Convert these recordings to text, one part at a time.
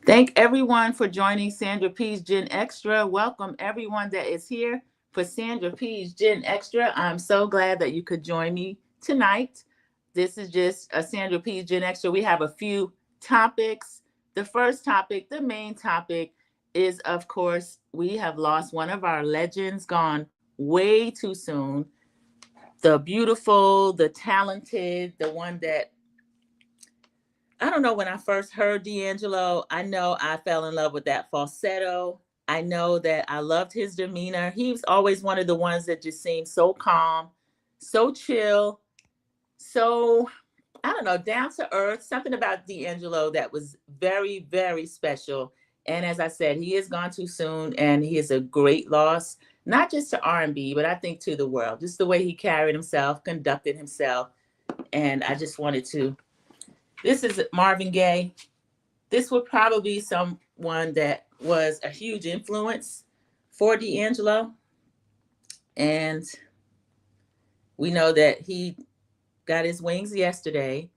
Thank everyone for joining Sandra P's Gen Extra. Welcome everyone that is here for Sandra P's Gen Extra. I'm so glad that you could join me tonight. This is just a Sandra P's Gen Extra. We have a few topics. The first topic, the main topic, is of course, we have lost one of our legends, gone way too soon. The beautiful, the talented, the one that I don't know, when I first heard Deangelo, I know I fell in love with that falsetto. I know that I loved his demeanor. He was always one of the ones that just seemed so calm, so chill, so, I don't know, down to earth. Something about Deangelo that was very, very special. And as I said, he is gone too soon, and he is a great loss, not just to R&B, but I think to the world. Just the way he carried himself, conducted himself. And I just wanted to. This is Marvin Gaye. This would probably be someone that was a huge influence for Deangelo. And we know that he got his wings yesterday.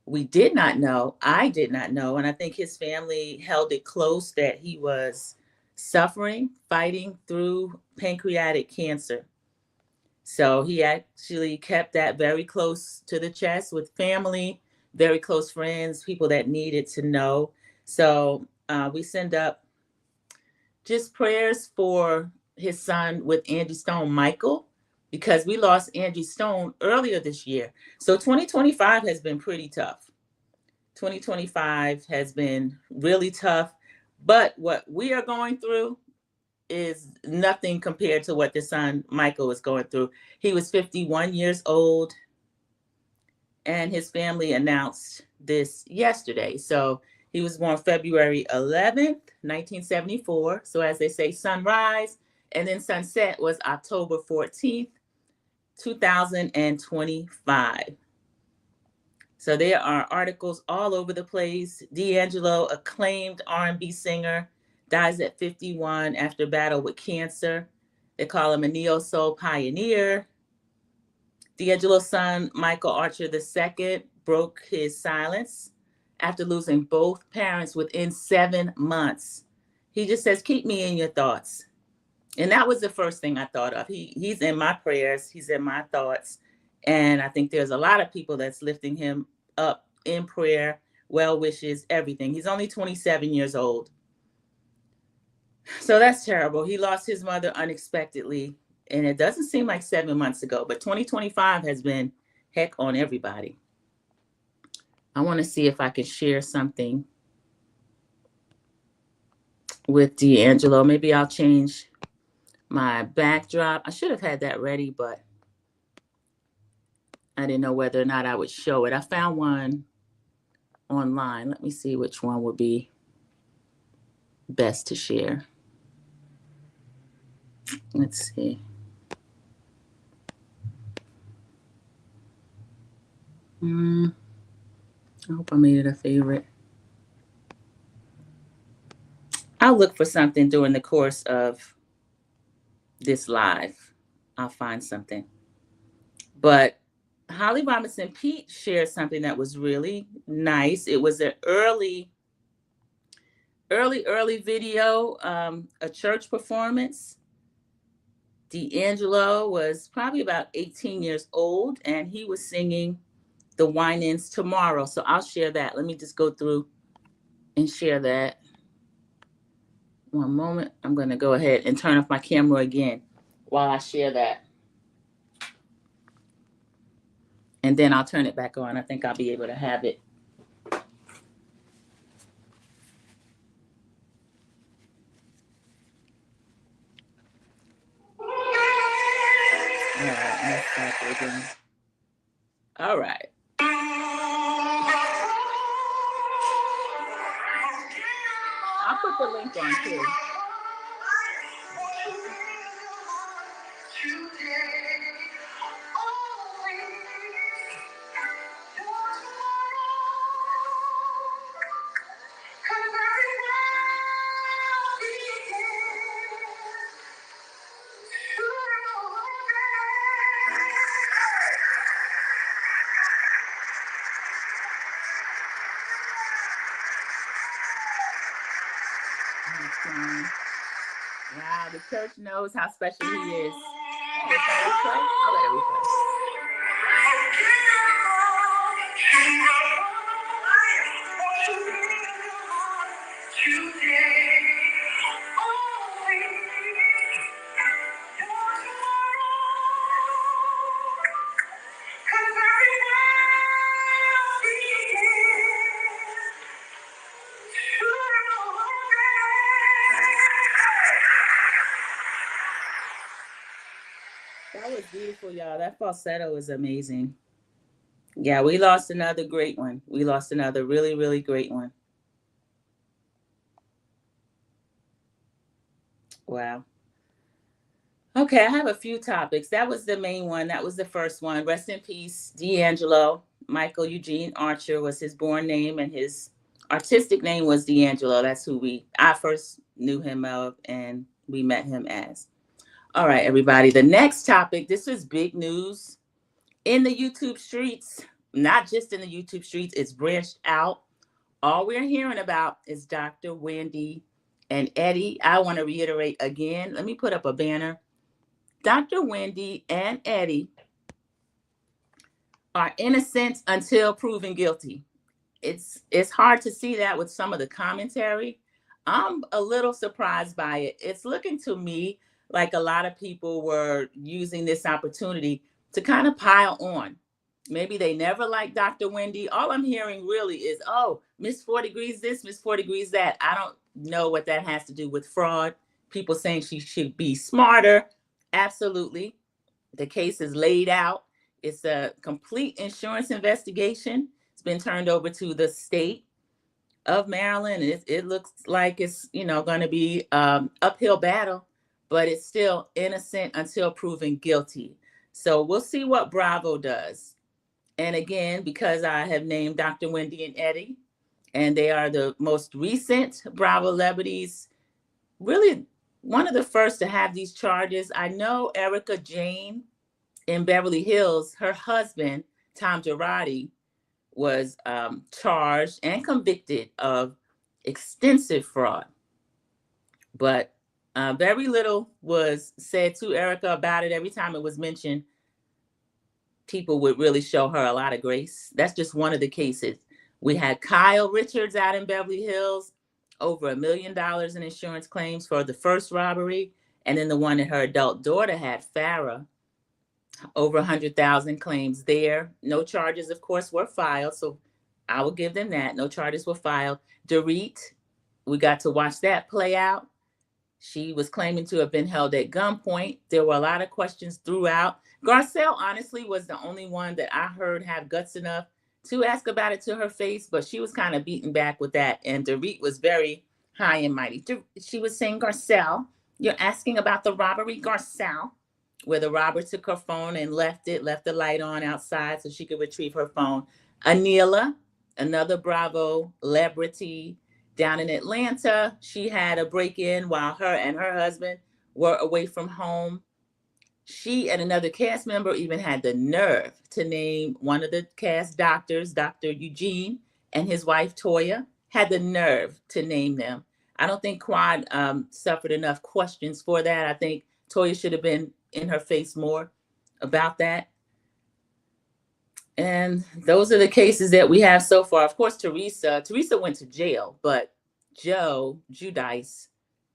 We did not know, I did not know, and I think his family held it close that he was suffering, fighting through pancreatic cancer. So he actually kept that very close to the chest with family, very close friends, people that needed to know. So we send up just prayers for his son with Angie Stone, Michael, because we lost Angie Stone earlier this year. So 2025 has been pretty tough. 2025 has been really tough. But what we are going through is nothing compared to what the son Michael was going through. He was 51 years old, and his family announced this yesterday. So he was born February 11th, 1974. So as they say, sunrise, and then sunset was October 14th, 2025. So there are articles all over the place. Deangelo, acclaimed R&B singer, dies at 51 after battle with cancer. They call him a neo-soul pioneer. Deangelo's son, Michael Archer II, broke his silence after losing both parents within 7 months. He just says, keep me in your thoughts. And that was the first thing I thought of. He's in my prayers. He's in my thoughts. And I think there's a lot of people that's lifting him up in prayer, well wishes, everything. He's only 27 years old. So that's terrible. He lost his mother unexpectedly. And it doesn't seem like 7 months ago, but 2025 has been heck on everybody. I want to see if I can share something with Deangelo. Maybe I'll change my backdrop. I should have had that ready, but I didn't know whether or not I would show it. I found one online. Let me see which one would be best to share. Let's see. I hope I made it a favorite. I'll look for something during the course of this live. I'll find something. But Holly Robinson Pete shared something that was really nice. It was an early video, a church performance. Deangelo was probably about 18 years old, and he was singing The Wine-Ins Tomorrow. So I'll share that. Let me just go through and share that. One moment. I'm going to go ahead and turn off my camera again while I share that. And then I'll turn it back on. I think I'll be able to have it. All right, let's start again. All right. I'll put the link on too. Wow, the church knows how special he is. Oh, is that a replay? I'll let it replay. That was beautiful, y'all. That falsetto is amazing. Yeah, we lost another great one. We lost another really, really great one. Wow. Okay, I have a few topics. That was the main one. That was the first one. Rest in peace, Deangelo. Michael Eugene Archer was his born name, and his artistic name was Deangelo. That's who I first knew him of, and we met him as. All right, everybody. The next topic. This is big news in the YouTube streets. Not just in the YouTube streets. It's branched out. All we're hearing about is Dr. Wendy and Eddie. I want to reiterate again. Let me put up a banner. Dr. Wendy and Eddie are innocent until proven guilty. It's hard to see that with some of the commentary. I'm a little surprised by it. It's looking to me like a lot of people were using this opportunity to kind of pile on. Maybe they never liked Dr. Wendy. All I'm hearing really is, oh, Miss 4 Degrees this, Miss 4 Degrees that. I don't know what that has to do with fraud. People saying she should be smarter. Absolutely. The case is laid out. It's a complete insurance investigation. It's been turned over to the state of Maryland. It looks like it's, going to be uphill battle, but it's still innocent until proven guilty. So we'll see what Bravo does. And again, because I have named Dr. Wendy and Eddie, and they are the most recent Bravo celebrities, really one of the first to have these charges. I know Erica Jane in Beverly Hills, her husband, Tom Girardi, was charged and convicted of extensive fraud. But very little was said to Erica about it. Every time it was mentioned, people would really show her a lot of grace. That's just one of the cases. We had Kyle Richards out in Beverly Hills, over $1 million in insurance claims for the first robbery. And then the one that her adult daughter had, Farrah, over 100,000 claims there. No charges, of course, were filed. So I will give them that. No charges were filed. Dorit, we got to watch that play out. She was claiming to have been held at gunpoint. There were a lot of questions throughout. Garcelle, honestly, was the only one that I heard have guts enough to ask about it to her face, but she was kind of beaten back with that. And Dorit was very high and mighty. She was saying, Garcelle, you're asking about the robbery, Garcelle, where the robber took her phone and left the light on outside so she could retrieve her phone. Anila, another Bravo celebrity down in Atlanta, she had a break-in while her and her husband were away from home. She and another cast member even had the nerve to name one of the cast doctors, Dr. Eugene, and his wife, Toya, had the nerve to name them. I don't think Quad suffered enough questions for that. I think Toya should have been in her face more about that. And those are the cases that we have so far. Of course, Teresa went to jail, but Joe Giudice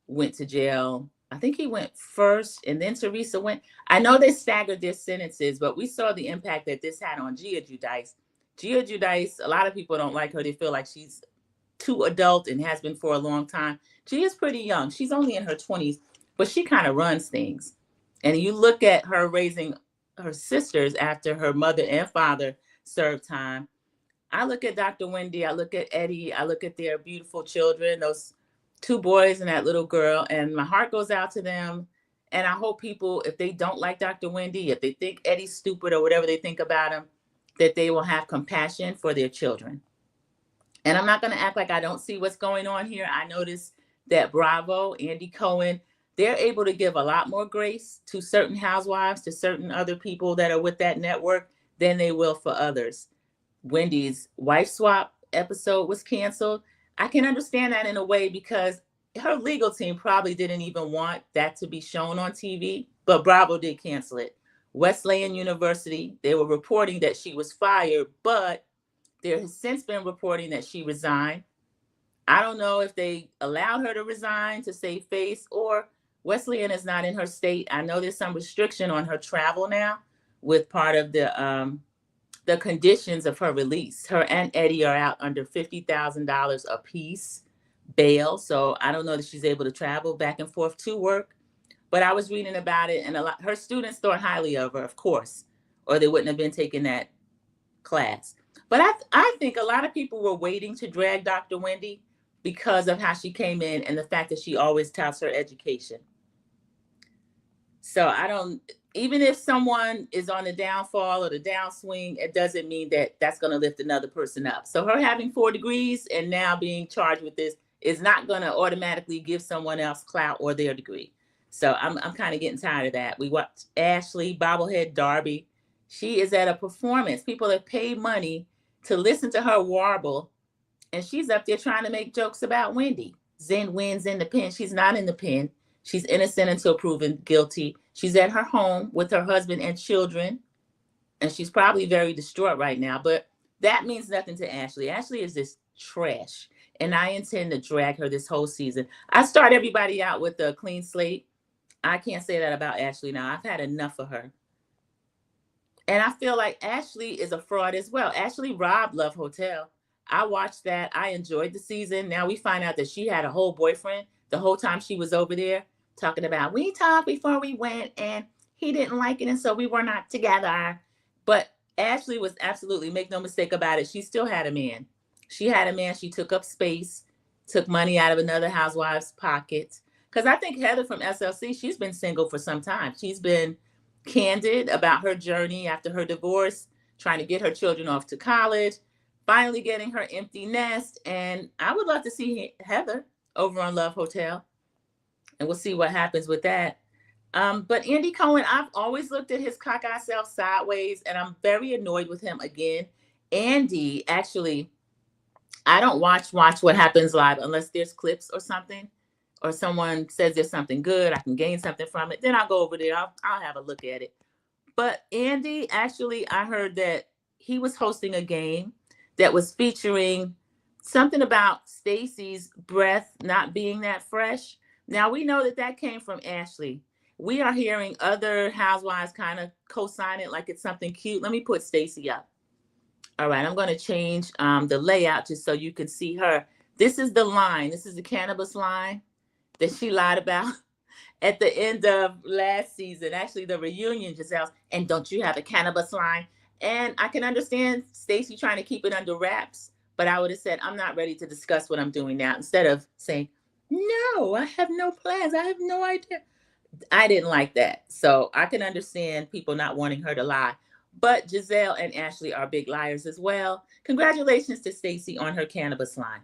went to jail. I think he went first and then Teresa went. I know they staggered their sentences, but we saw the impact that this had on Gia Giudice. Gia Giudice, a lot of people don't like her. They feel like she's too adult and has been for a long time. Gia's pretty young. She's only in her 20s, but she kind of runs things. And you look at her raising her sisters after her mother and father served time. I look at Dr. Wendy, I look at Eddie, I look at their beautiful children, those 2 boys and that little girl, and my heart goes out to them. And I hope people, if they don't like Dr. Wendy, if they think Eddie's stupid or whatever they think about him, that they will have compassion for their children. And I'm not going to act like I don't see what's going on here. I noticed that Bravo, Andy Cohen, they're able to give a lot more grace to certain housewives, to certain other people that are with that network than they will for others. Wendy's wife swap episode was canceled. I can understand that in a way because her legal team probably didn't even want that to be shown on TV, but Bravo did cancel it. Wesleyan University, they were reporting that she was fired, but there has since been reporting that she resigned. I don't know if they allowed her to resign to save face, or Wesleyan is not in her state. I know there's some restriction on her travel now with part of the conditions of her release. Her and Eddie are out under $50,000 a piece bail, so I don't know that she's able to travel back and forth to work. But I was reading about it, and a lot her students thought highly of her, of course, or they wouldn't have been taking that class. But I think a lot of people were waiting to drag Dr. Wendy because of how she came in and the fact that she always touts her education. So I don't, even if someone is on the downfall or the downswing, it doesn't mean that that's going to lift another person up. So her having 4 degrees and now being charged with this is not going to automatically give someone else clout or their degree. So I'm kind of getting tired of that. We watched Ashley, bobblehead Darby. She is at a performance. People have paid money to listen to her warble, and she's up there trying to make jokes about Wendy. Zen wins in the pen. She's not in the pen. She's innocent until proven guilty. She's at her home with her husband and children, and she's probably very distraught right now. But that means nothing to Ashley. Ashley is just trash, and I intend to drag her this whole season. I start everybody out with a clean slate. I can't say that about Ashley now. I've had enough of her. And I feel like Ashley is a fraud as well. Ashley robbed Love Hotel. I watched that. I enjoyed the season. Now we find out that she had a whole boyfriend the whole time she was over there, talking about we talked before we went and he didn't like it and so we were not together. But Ashley was absolutely, make no mistake about it, she still had a man. She had a man. She took up space, took money out of another housewife's pocket. Because I think Heather from SLC, she's been single for some time. She's been candid about her journey after her divorce, trying to get her children off to college, finally getting her empty nest. And I would love to see Heather over on Love Hotel, and we'll see what happens with that. But Andy Cohen, I've always looked at his cockeyed self sideways, and I'm very annoyed with him again. Andy, actually, I don't watch What Happens Live unless there's clips or something, or someone says there's something good, I can gain something from it. Then I'll go over there, I'll have a look at it. But Andy, actually, I heard that he was hosting a game that was featuring something about Stacey's breath not being that fresh. Now, we know that that came from Ashley. We are hearing other housewives kind of co-sign it like it's something cute. Let me put Stacey up. All right, I'm going to change the layout just so you can see her. This is the line. This is the cannabis line that she lied about at the end of last season. Actually, the reunion, Giselle. And don't you have a cannabis line? And I can understand Stacey trying to keep it under wraps, but I would have said, I'm not ready to discuss what I'm doing now, instead of saying, no, I have no plans. I have no idea. I didn't like that. So I can understand people not wanting her to lie. But Giselle and Ashley are big liars as well. Congratulations to Stacey on her cannabis line.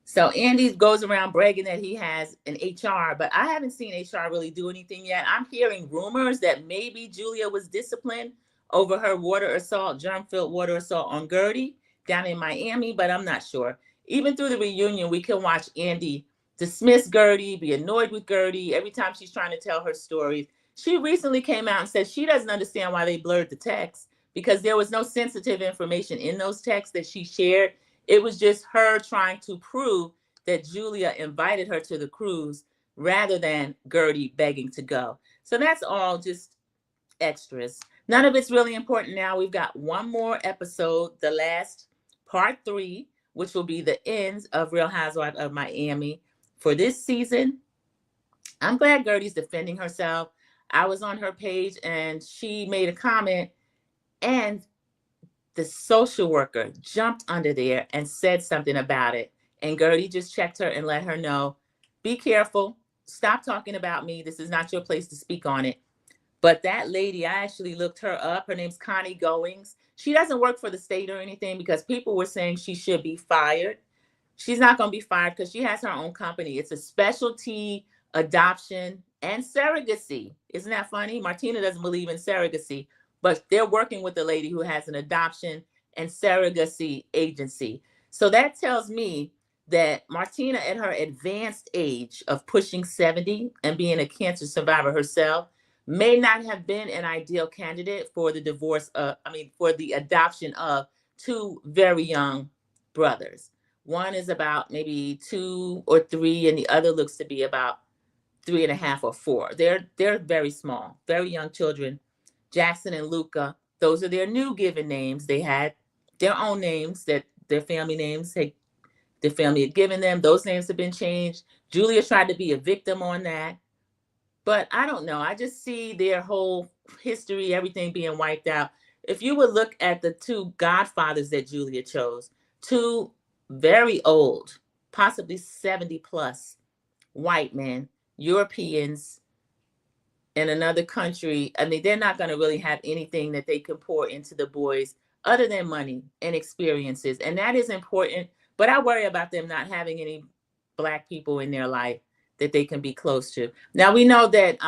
So Andy goes around bragging that he has an HR, but I haven't seen HR really do anything yet. I'm hearing rumors that maybe Julia was disciplined over her water assault, germ-filled water assault on Gertie down in Miami, but I'm not sure. Even through the reunion, we can watch Andy dismiss Gertie, be annoyed with Gertie every time she's trying to tell her stories. She recently came out and said she doesn't understand why they blurred the text, because there was no sensitive information in those texts that she shared. It was just her trying to prove that Julia invited her to the cruise rather than Gertie begging to go. So that's all just extras. None of it's really important now. We've got one more episode, the last part 3, which will be the end of Real Housewives of Miami for this season. I'm glad Gertie's defending herself. I was on her page and she made a comment, and the social worker jumped under there and said something about it. And Gertie just checked her and let her know, be careful. Stop talking about me. This is not your place to speak on it. But that lady, I actually looked her up. Her name's Connie Goings. She doesn't work for the state or anything, because people were saying she should be fired. She's not going to be fired because she has her own company. It's a specialty adoption and surrogacy. Isn't that funny? Martina doesn't believe in surrogacy, but they're working with a lady who has an adoption and surrogacy agency. So that tells me that Martina, at her advanced age of pushing 70 and being a cancer survivor herself, may not have been an ideal candidate for the for the adoption of two very young brothers. One is about maybe 2 or 3, and the other looks to be about 3.5 or 4. They're very small, very young children. Jackson and Luca, those are their new given names. They had their own names that their family names had the family had given them. Those names have been changed. Julia tried to be a victim on that. But I don't know. I just see their whole history, everything being wiped out. If you would look at the two godfathers that Julia chose, two very old, possibly 70 plus white men, Europeans in another country, I mean, they're not going to really have anything that they can pour into the boys other than money and experiences. And that is important. But I worry about them not having any Black people in their life that they can be close to. Now, we know that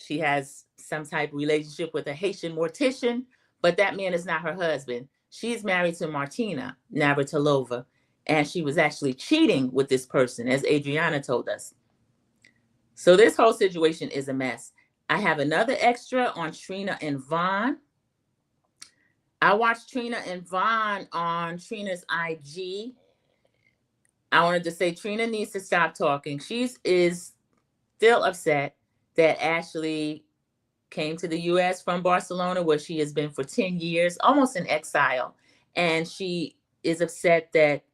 she has some type of relationship with a Haitian mortician, but that man is not her husband. She's married to Martina Navratilova, and she was actually cheating with this person, as Adriana told us. So this whole situation is a mess. I have another extra on Trina and Vaughn. I watched Trina and Vaughn on Trina's IG. I wanted to say Trina needs to stop talking. She is still upset that Ashley came to the U.S. from Barcelona, where she has been for 10 years, almost in exile. And she is upset that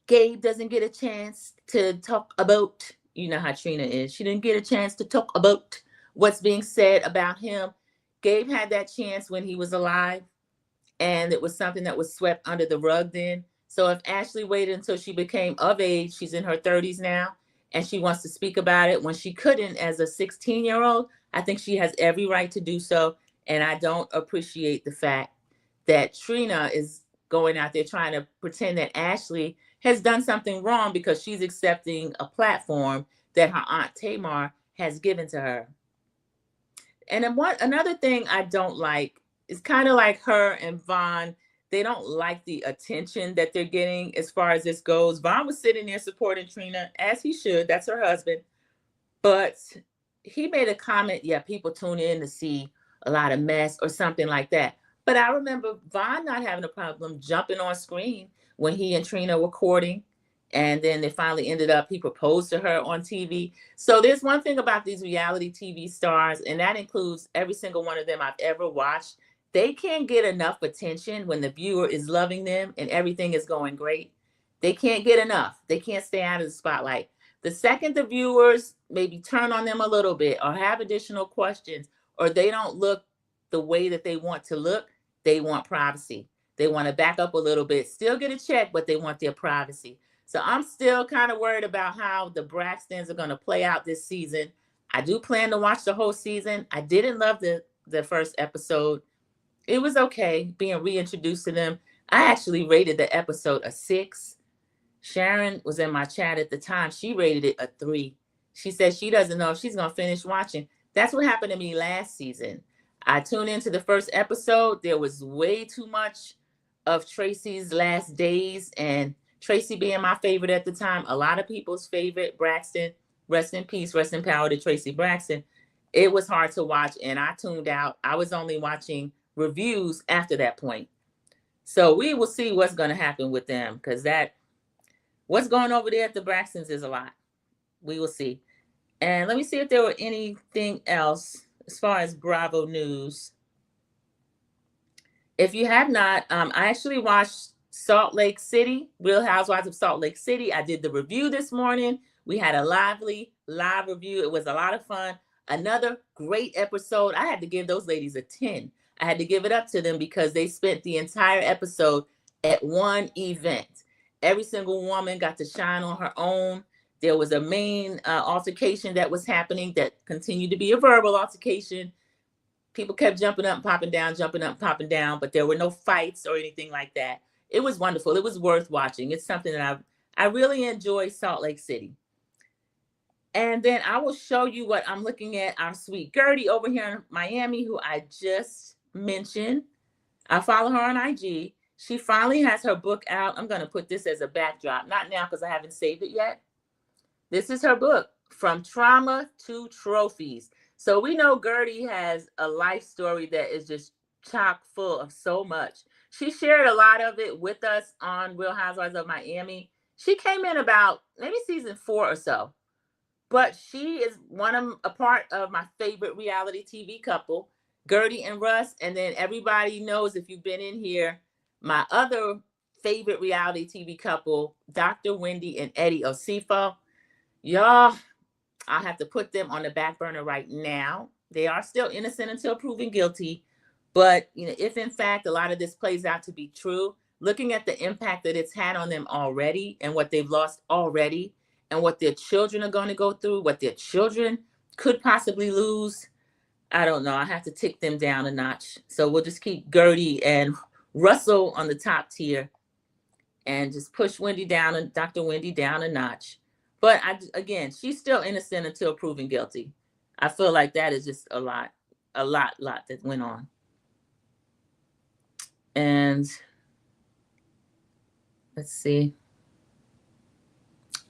Gabe doesn't get a chance to talk about, you know how Trina is. She didn't get a chance to talk about what's being said about him. Gabe had that chance when he was alive, and it was something that was swept under the rug then. So if Ashley waited until she became of age, she's in her 30s now, and she wants to speak about it when she couldn't as a 16-year-old, I think she has every right to do so. And I don't appreciate the fact that Trina is going out there trying to pretend that Ashley has done something wrong because she's accepting a platform that her Aunt Tamar has given to her. And then another thing I don't like is kind of like her and Vaughn. They don't like the attention that they're getting as far as this goes. Vaughn was sitting there supporting Trina, as he should. That's her husband. But he made a comment, yeah, people tune in to see a lot of mess or something like that. But I remember Vaughn not having a problem jumping on screen when he and Trina were courting. And then they finally ended up, he proposed to her on TV. So there's one thing about these reality TV stars, and that includes every single one of them I've ever watched. They can't get enough attention when the viewer is loving them and everything is going great. They can't get enough. They can't stay out of the spotlight. The second the viewers maybe turn on them a little bit or have additional questions, or they don't look the way that they want to look, they want privacy. They want to back up a little bit, still get a check, but they want their privacy. So I'm still kind of worried about how the Braxtons are going to play out this season. I do plan to watch the whole season. I didn't love the first episode. It was okay being reintroduced to them. I actually rated the episode a 6. Sharon was in my chat at the time. She rated it a 3. She said she doesn't know if she's going to finish watching. That's what happened to me last season. I tuned into the first episode. There was way too much of Tracy's last days, and Tracy being my favorite at the time, a lot of people's favorite. Braxton, rest in peace, rest in power to Tracy Braxton. It was hard to watch, and I tuned out. I was only watching reviews after that point. So we will see what's going to happen with them, because what's going over there at the Braxtons is a lot. We will see. And let me see if there were anything else as far as Bravo news. If you have not, I actually watched Salt Lake City, Real Housewives of Salt Lake City. I did the review this morning. We had a lively live review. It was a lot of fun. Another great episode. I had to give those ladies a 10. I had to give it up to them because they spent the entire episode at one event. Every single woman got to shine on her own. There was a main altercation that was happening that continued to be a verbal altercation. People kept jumping up and popping down, jumping up and popping down, but there were no fights or anything like that. It was wonderful. It was worth watching. It's something that I really enjoy, Salt Lake City. And then I will show you what I'm looking at. Our sweet Gertie over here in Miami, who I just mentioned. I follow her on IG. She finally has her book out. I'm going to put this as a backdrop. Not now because I haven't saved it yet. This is her book, From Trauma to Trophies. So we know Gertie has a life story that is just chock full of so much. She shared a lot of it with us on Real Housewives of Miami. She came in about maybe season 4 or so. But she is a part of my favorite reality TV couple, Gertie and Russ. And then everybody knows, if you've been in here, my other favorite reality TV couple, Dr. Wendy and Eddie Osifo. Y'all, I have to put them on the back burner right now. They are still innocent until proven guilty. But, if in fact a lot of this plays out to be true, looking at the impact that it's had on them already and what they've lost already and what their children are going to go through, what their children could possibly lose, I don't know. I have to tick them down a notch. So we'll just keep Gertie and Russell on the top tier and just push Wendy down and Dr. Wendy down a notch. But again, she's still innocent until proven guilty. I feel like that is just a lot that went on. And let's see.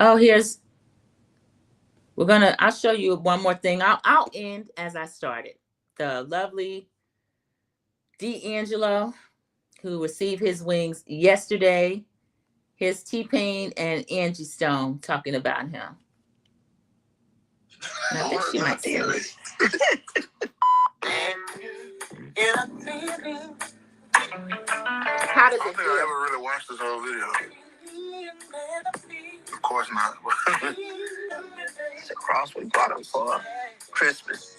Oh, I'll show you one more thing. I'll end as I started. The lovely Deangelo, who received his wings yesterday. Here's T-Pain and Angie Stone talking about him. I think she might say it. How does it feel? I don't think I ever really watched this whole video. Of course not. It's a cross we bought him for Christmas.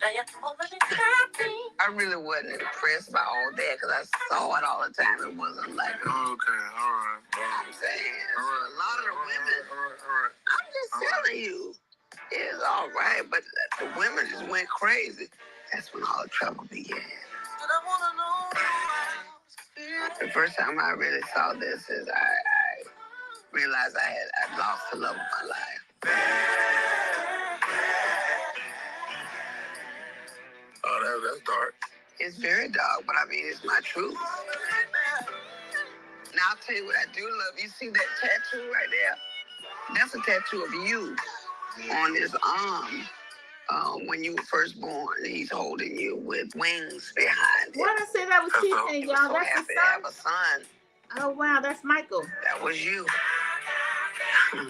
I really wasn't impressed by all that because I saw it all the time. It wasn't like, okay, all right. You know what I'm saying? All right. A lot of the women, all right. I'm just telling you, it's all right, but the women just went crazy. That's when all the trouble began. The first time I really saw this is I realized I lost the love of my life. Oh, that's dark. It's very dark, but I mean, it's my truth. Now, I'll tell you what I do love. You see that tattoo right there? That's a tattoo of you on his arm when you were first born. He's holding you with wings behind him. Why did I say that was T-Pain, y'all? So That's happy the to have a son. Oh, wow, that's Michael. That was you. I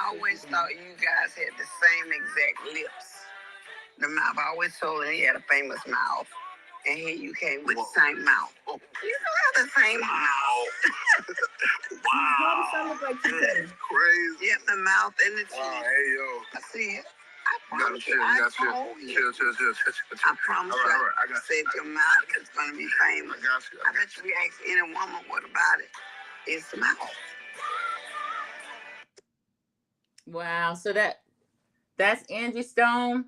always thought you guys had the same exact lips. The mouth, I always told him he had a famous mouth. And here you came with the same mouth. You don't have the same mouth. Wow. That's crazy. Yeah, the mouth and the teeth. Hey, yo. I see it. I promise you. I told you. Chill. I promise you. I said your mouth is going to be famous. I got you. I bet you ask any woman what about it. It's the mouth. Wow. So that's Angie Stone,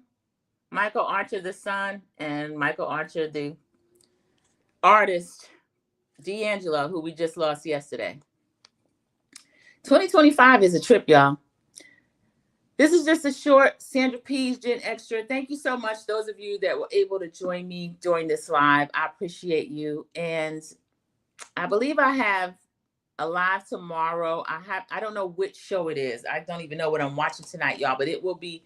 Michael Archer, the son, and Michael Archer, the artist, Deangelo, who we just lost yesterday. 2025 is a trip, y'all. This is just a short Sandra P's Gen Extra. Thank you so much, those of you that were able to join me during this live. I appreciate you. And I believe I have a live tomorrow. I don't know which show it is. I don't even know what I'm watching tonight, y'all, but we'll be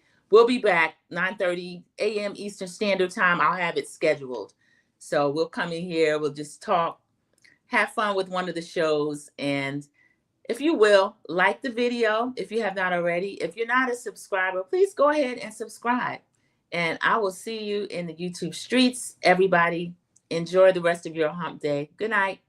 back 9:30 a.m. Eastern Standard Time. I'll have it scheduled. So we'll come in here, we'll just talk, have fun with one of the shows. And if you will, like the video if you have not already. If you're not a subscriber, please go ahead and subscribe. And I will see you in the YouTube streets. Everybody, enjoy the rest of your hump day. Good night.